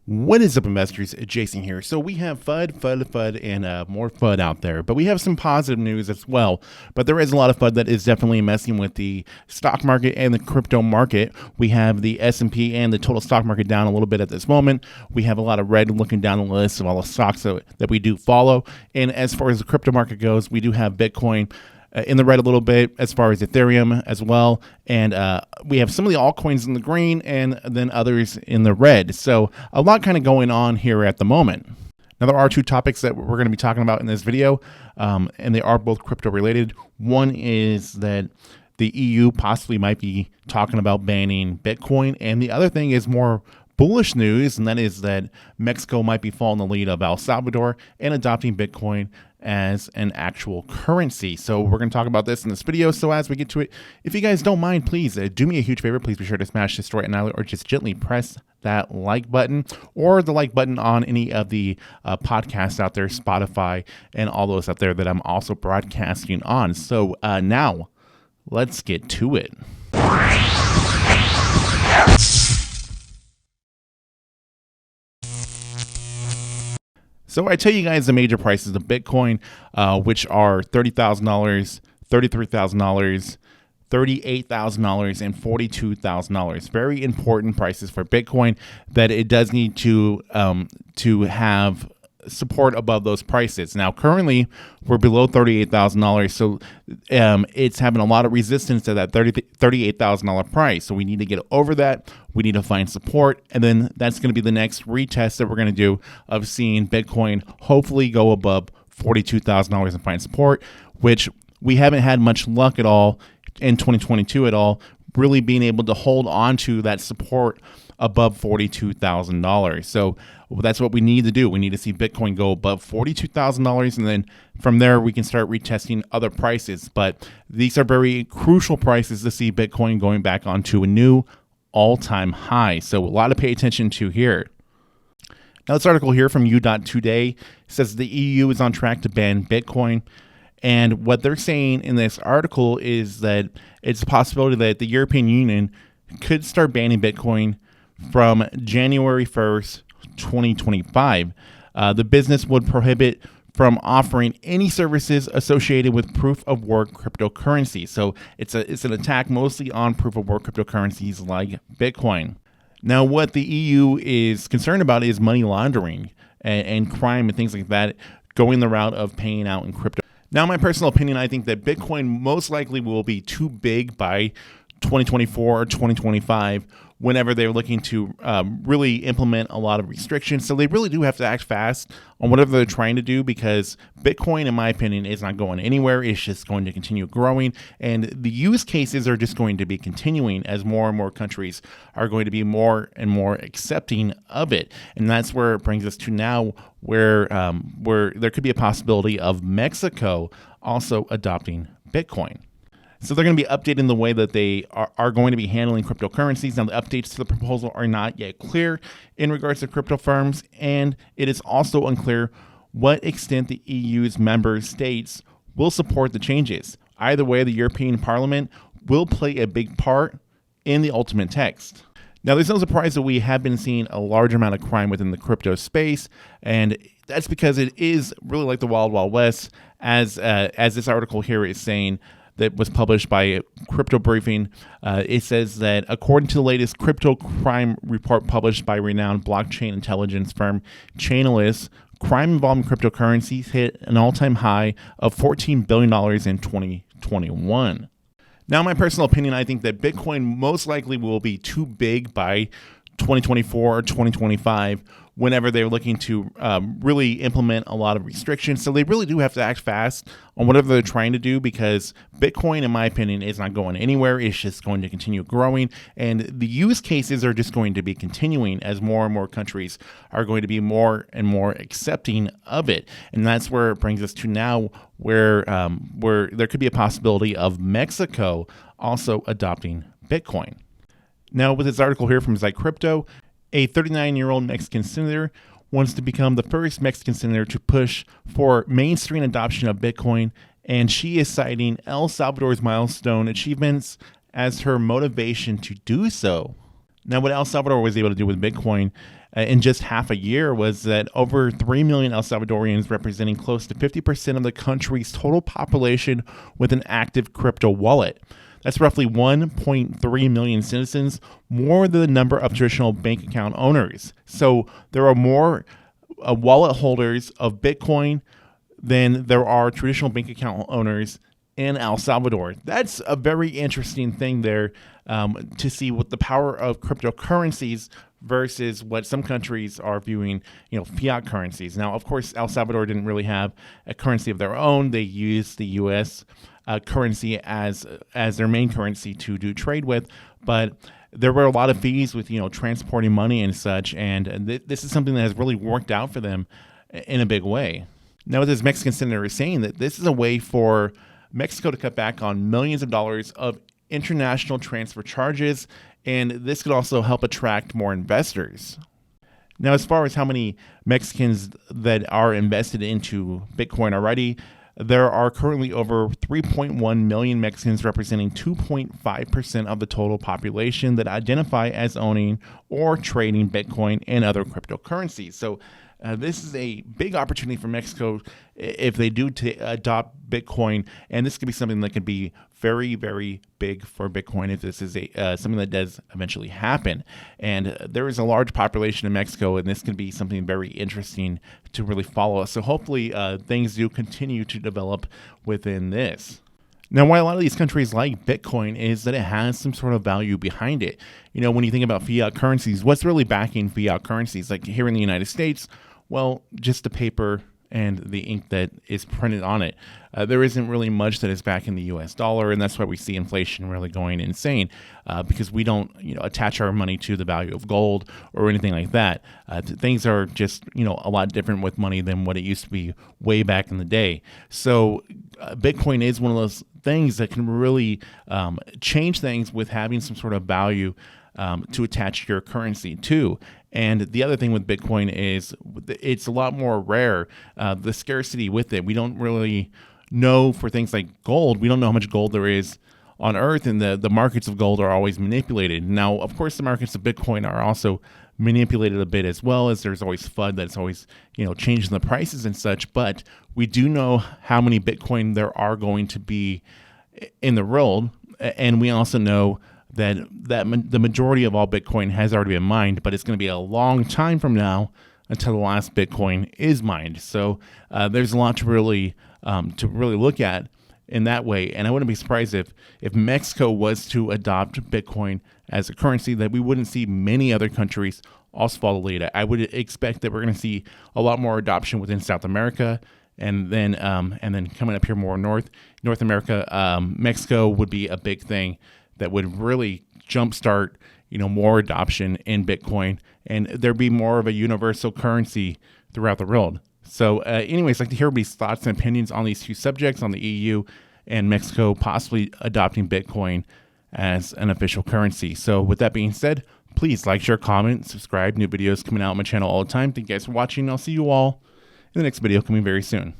What is up, investors? Jason here. So we have FUD, and more FUD out there, but we have some positive news as well. But there is a lot of FUD that is definitely messing with the stock market and the crypto market. We have the S&P and the total stock market down a little bit at this moment. We have a lot of red looking down the list of all the stocks that we do follow. And as far as the crypto market goes, we do have Bitcoin in the red a little bit, as far as Ethereum as well. And we have some of the altcoins in the green and then others in the red. So a lot kind of going on here at the moment. Now, there are two topics that we're going to be talking about in this video, and they are both crypto related. One is that the EU possibly might be talking about banning Bitcoin. And the other thing is more bullish news, and that is that Mexico might be following the lead of El Salvador and adopting Bitcoin as an actual currency. So we're going to talk about this in this video. So as we get to it, if you guys don't mind, please do me a huge favor. Please be sure to smash, destroy, annihilate, or just gently press that like button, or the like button on any of the podcasts out there, Spotify, and all those out there that I'm also broadcasting on. So now let's get to it. So I tell you guys the major prices of Bitcoin, which are $30,000, $33,000, $38,000, and $42,000. Very important prices for Bitcoin that it does need to have support above those prices. Now, currently, we're below $38,000, so it's having a lot of resistance to that $38,000 price. So we need to get over that. We need to find support, and then that's going to be the next retest that we're going to do of seeing Bitcoin hopefully go above $42,000 and find support, which we haven't had much luck at all in 2022 at all, really being able to hold on to that support above $42,000. So that's what we need to do. We need to see Bitcoin go above $42,000, and then from there we can start retesting other prices. But these are very crucial prices to see Bitcoin going back onto a new all-time high. So a lot to pay attention to here. Now, this article here from U.Today says the EU is on track to ban Bitcoin. And what they're saying in this article is that it's a possibility that the European Union could start banning Bitcoin from January 1st, 2025. The business would prohibit from offering any services associated with proof-of-work cryptocurrencies. So it's an attack mostly on proof-of-work cryptocurrencies like Bitcoin. Now, what the EU is concerned about is money laundering and crime and things like that, going the route of paying out in crypto. Now, my personal opinion, I think that Bitcoin most likely will be too big by 2024 or 2025 whenever they're looking to really implement a lot of restrictions. So they really do have to act fast on whatever they're trying to do, because Bitcoin, in my opinion, is not going anywhere. It's just going to continue growing. And the use cases are just going to be continuing as more and more countries are going to be more and more accepting of it. And that's where it brings us to now where there could be a possibility of Mexico also adopting Bitcoin. So they're going to be updating the way that they are going to be handling cryptocurrencies. Now, the updates to the proposal are not yet clear in regards to crypto firms, and it is also unclear what extent the EU's member states will support the changes. Either way, the European Parliament will play a big part in the ultimate text. Now, there's no surprise that we have been seeing a large amount of crime within the crypto space, and that's because it is really like the Wild Wild West, as this article here is saying, that was published by Crypto Briefing. It says that according to the latest crypto crime report published by renowned blockchain intelligence firm Chainalysis, crime involving cryptocurrencies hit an all-time high of $14 billion in 2021. Now, my personal opinion, I think that Bitcoin most likely will be too big by 2024 or 2025 whenever they're looking to really implement a lot of restrictions. So they really do have to act fast on whatever they're trying to do, because Bitcoin, in my opinion, is not going anywhere. It's just going to continue growing. And the use cases are just going to be continuing as more and more countries are going to be more and more accepting of it. And that's where it brings us to now where there could be a possibility of Mexico also adopting Bitcoin. Now, with this article here from Crypto, a 39-year-old Mexican senator wants to become the first Mexican senator to push for mainstream adoption of Bitcoin, and she is citing El Salvador's milestone achievements as her motivation to do so. Now, what El Salvador was able to do with Bitcoin in just half a year was that over 3 million El Salvadorians, representing close to 50% of the country's total population, with an active crypto wallet. That's roughly 1.3 million citizens, more than the number of traditional bank account owners. So there are more wallet holders of Bitcoin than there are traditional bank account owners in El Salvador. That's a very interesting thing there, to see what the power of cryptocurrencies versus what some countries are viewing, fiat currencies. Now, of course, El Salvador didn't really have a currency of their own. They used the U.S. Currency as their main currency to do trade with, but there were a lot of fees with transporting money and such, and this is something that has really worked out for them in a big way. Now, this Mexican senator is saying that this is a way for Mexico to cut back on millions of dollars of international transfer charges, and this could also help attract more investors. Now, as far as how many Mexicans that are invested into Bitcoin already, there are currently over 3.1 million Mexicans, representing 2.5% of the total population, that identify as owning or trading Bitcoin and other cryptocurrencies. So this is a big opportunity for Mexico if they do adopt Bitcoin, and this could be something that could be very, very big for Bitcoin if this is something that does eventually happen. And there is a large population in Mexico, and this can be something very interesting to really follow. So hopefully things do continue to develop within this. Now, why a lot of these countries like Bitcoin is that it has some sort of value behind it. When you think about fiat currencies, what's really backing fiat currencies? Like here in the United States, well, just the paper and the ink that is printed on it. There isn't really much that is backing the U.S. dollar, and that's why we see inflation really going insane, because we don't, attach our money to the value of gold or anything like that. Things are just, a lot different with money than what it used to be way back in the day. So Bitcoin is one of those things that can really change things with having some sort of value to attach your currency to. And the other thing with Bitcoin is it's a lot more rare, the scarcity with it. We don't really know for things like gold. We don't know how much gold there is on Earth, and the markets of gold are always manipulated. Now, of course, the markets of Bitcoin are also manipulated a bit as well, as there's always FUD that's always, changing the prices and such. But we do know how many Bitcoin there are going to be in the world, and we also know that the majority of all Bitcoin has already been mined, but it's going to be a long time from now until the last Bitcoin is mined. So there's a lot to really look at in that way. And I wouldn't be surprised if Mexico was to adopt Bitcoin as a currency, that we wouldn't see many other countries also follow the lead. I would expect that we're going to see a lot more adoption within South America, and then coming up here more North America. Mexico would be a big thing that would really jumpstart, more adoption in Bitcoin, and there'd be more of a universal currency throughout the world. So anyways, I'd like to hear everybody's thoughts and opinions on these two subjects, on the EU and Mexico possibly adopting Bitcoin as an official currency. So with that being said, please like, share, comment, subscribe. New videos coming out on my channel all the time. Thank you guys for watching. I'll see you all in the next video coming very soon.